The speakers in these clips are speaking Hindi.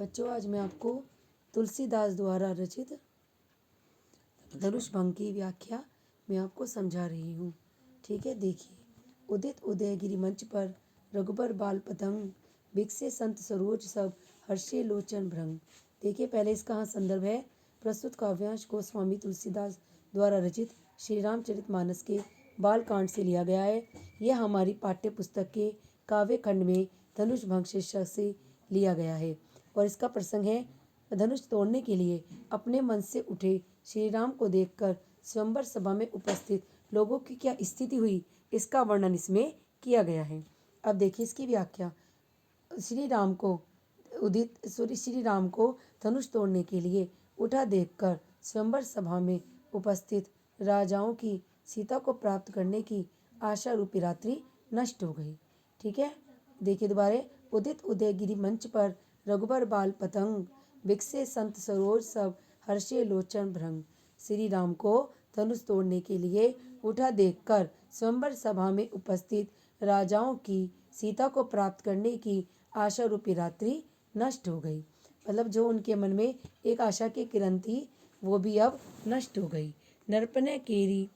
बच्चों, आज मैं आपको तुलसीदास द्वारा रचित धनुष भंग की व्याख्या मैं आपको समझा रही हूँ। ठीक है, देखिए। उदित उदयगिरि मंच पर रघुबर बाल पतंग, बिकसे संत सरोज सब हर्षे लोचन भ्रंग। देखिए, पहले इसका हाँ संदर्भ है। प्रस्तुत काव्यांश को स्वामी तुलसीदास द्वारा रचित श्री रामचरितमानस के बालकांड से लिया गया है। यह हमारी पाठ्य पुस्तक के काव्य खंड में धनुष भंग शीर्षक से लिया गया है और इसका प्रसंग है धनुष तोड़ने के लिए अपने मन से उठे श्री राम को देखकर स्वयंवर सभा में उपस्थित लोगों की क्या स्थिति हुई, इसका वर्णन इसमें किया गया है। अब देखिए इसकी व्याख्या। श्री राम को धनुष तोड़ने के लिए उठा देखकर स्वयंवर सभा में उपस्थित राजाओं की सीता को प्राप्त करने की आशा रूपी रात्रि नष्ट हो गई। ठीक है, देखिए दोबारे। उदित उदयगिरि मंच पर रघुबर बाल पतंग, बिकसे संत सरोज सब हर्षे लोचन भ्रंग। श्री राम को धनुष तोड़ने के लिए उठा देखकर स्वयंवर सभा में उपस्थित राजाओं की सीता को प्राप्त करने की आशा रूपी रात्रि नष्ट हो गई। मतलब जो उनके मन में एक आशा की किरण थी वो भी अब नष्ट हो गई। नरपने केरी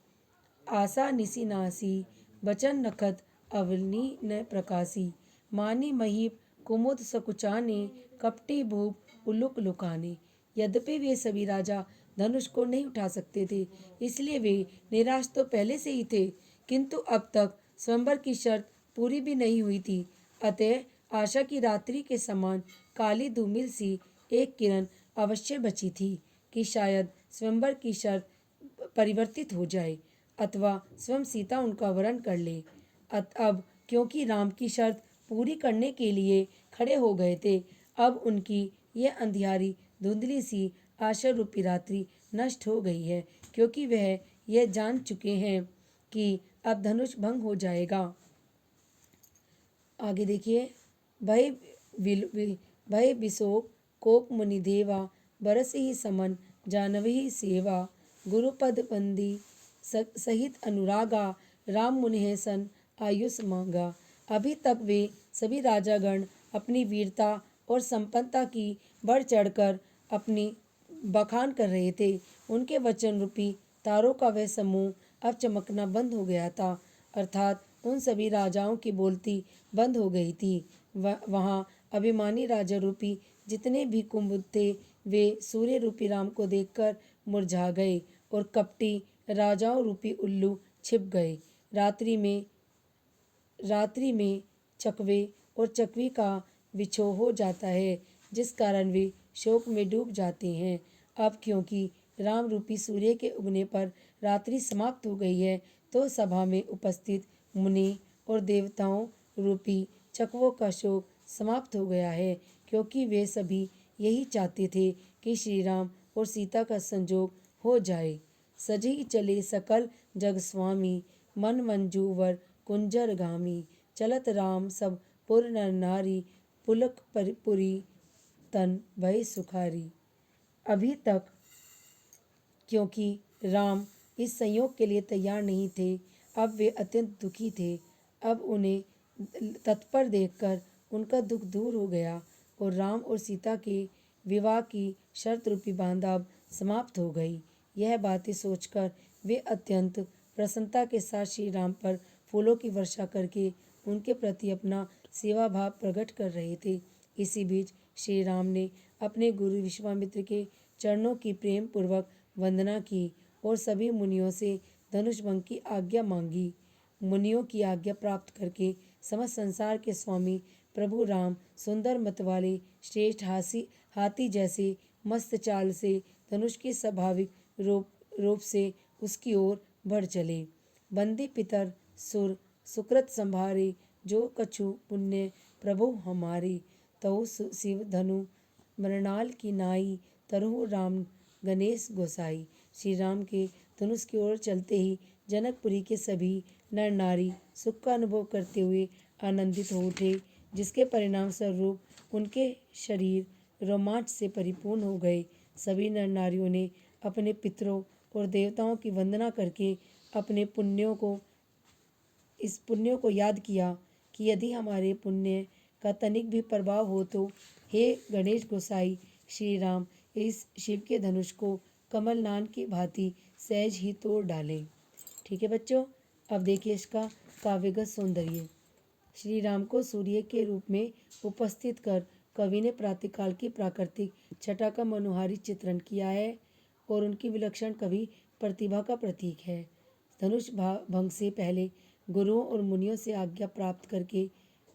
आशा निसी नासी, बचन नखत अवनी न प्रकाशी। मानी महीप कुमुद सकुचाने, कपटी भूप उलुक लुकाने। यद्यपि वे सभी राजा धनुष को नहीं उठा सकते थे, इसलिए वे निराश तो पहले से ही थे, किंतु अब तक स्वयंवर की शर्त पूरी भी नहीं हुई थी। अतः आशा की रात्रि के समान काली धूमिल सी एक किरण अवश्य बची थी कि शायद स्वयंवर की शर्त परिवर्तित हो जाए अथवा स्वयं सीता उनका वरण कर ले। अब क्योंकि राम की शर्त पूरी करने के लिए खड़े हो गए थे, अब उनकी यह अंधियारी धुंधली सी आशा रूपी रात्रि नष्ट हो गई है, क्योंकि वह यह जान चुके हैं कि अब धनुष भंग हो जाएगा। आगे देखिए। भय विशोक कोप मुनि देवा, बरस ही समन जानवही सेवा। गुरुपद बंदी सहित अनुरागा, राम मुनि सन आयुष मांगा। अभी तक वे सभी राजागण अपनी वीरता और संपन्नता की बढ़ चढ़कर अपनी बखान कर रहे थे। उनके वचन रूपी तारों का वह समूह अब चमकना बंद हो गया था, अर्थात उन सभी राजाओं की बोलती बंद हो गई थी। वहाँ अभिमानी राजा रूपी जितने भी कुंभ थे, वे सूर्य रूपी राम को देखकर मुरझा गए और कपटी राजाओं रूपी उल्लू छिप गए। रात्रि में चकवे और चकवी का विछोह हो जाता है, जिस कारण वे शोक में डूब जाते हैं। अब क्योंकि राम रूपी सूर्य के उगने पर रात्रि समाप्त हो गई है, तो सभा में उपस्थित मुनि और देवताओं रूपी चकवों का शोक समाप्त हो गया है, क्योंकि वे सभी यही चाहते थे कि श्री राम और सीता का संजोग हो जाए। सजही चले सकल जग स्वामी, मन मंजूवर कुंजर गामी। चलत राम सब पुर नर नारी, पुलक पुरी तन भय सुखारी। अभी तक क्योंकि राम इस संयोग के लिए तैयार नहीं थे, अब वे अत्यंत दुखी थे। अब उन्हें तत्पर देखकर उनका दुख दूर हो गया और राम और सीता के विवाह की शर्त रूपी बांधा अब समाप्त हो गई। यह बातें सोचकर वे अत्यंत प्रसन्नता के साथ श्री राम पर फूलों की वर्षा करके उनके प्रति अपना सेवा भाव प्रकट कर रहे थे। इसी बीच श्री राम ने अपने गुरु विश्वामित्र के चरणों की प्रेम पूर्वक वंदना की और सभी मुनियों से धनुष भंग की आज्ञा मांगी। मुनियों की आज्ञा प्राप्त करके समस्त संसार के स्वामी प्रभु राम सुंदर मत वाले श्रेष्ठ हाथी जैसे मस्त चाल से धनुष के स्वाभाविक रूप से उसकी ओर बढ़ चले। बंदी पितर सुर सुकृत संभारे, जो कछु पुण्य प्रभु हमारे। तऊ शिव धनु मृणाल की नाई, तरहु राम गणेश गोसाई। श्री राम के धनुष की ओर चलते ही जनकपुरी के सभी नर नारी सुख का अनुभव करते हुए आनंदित हो उठे, जिसके परिणाम स्वरूप उनके शरीर रोमांच से परिपूर्ण हो गए। सभी नर नारियों ने अपने पितरों और देवताओं की वंदना करके अपने इस पुण्यों को याद किया कि यदि हमारे पुण्य का तनिक भी प्रभाव हो तो हे गणेश गोसाई श्री राम इस शिव के धनुष को कमल नान की भांति सहज ही तोड़ डालें। ठीक है बच्चों, अब देखिए इसका काव्यगत सौंदर्य। श्री राम को सूर्य के रूप में उपस्थित कर कवि ने प्रातःकाल की प्राकृतिक छटा का मनोहारी चित्रण किया है और उनकी विलक्षण कवि प्रतिभा का प्रतीक है। धनुष भंग से पहले गुरुओं और मुनियों से आज्ञा प्राप्त करके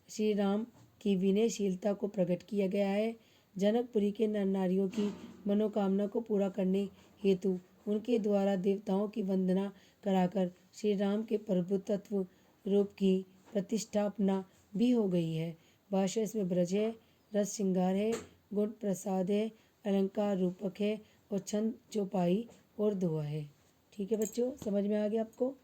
श्री राम की विनयशीलता को प्रकट किया गया है। जनकपुरी के नर नारियों की मनोकामना को पूरा करने हेतु उनके द्वारा देवताओं की वंदना कराकर श्री राम के प्रभुत्व रूप की प्रतिष्ठापना भी हो गई है। भाषा इसमें ब्रज है, रस श्रृंगार है, गुण प्रसाद है, अलंकार रूपक है और छंद चौपाई और दोहा है। ठीक है बच्चों, समझ में आ गया आपको।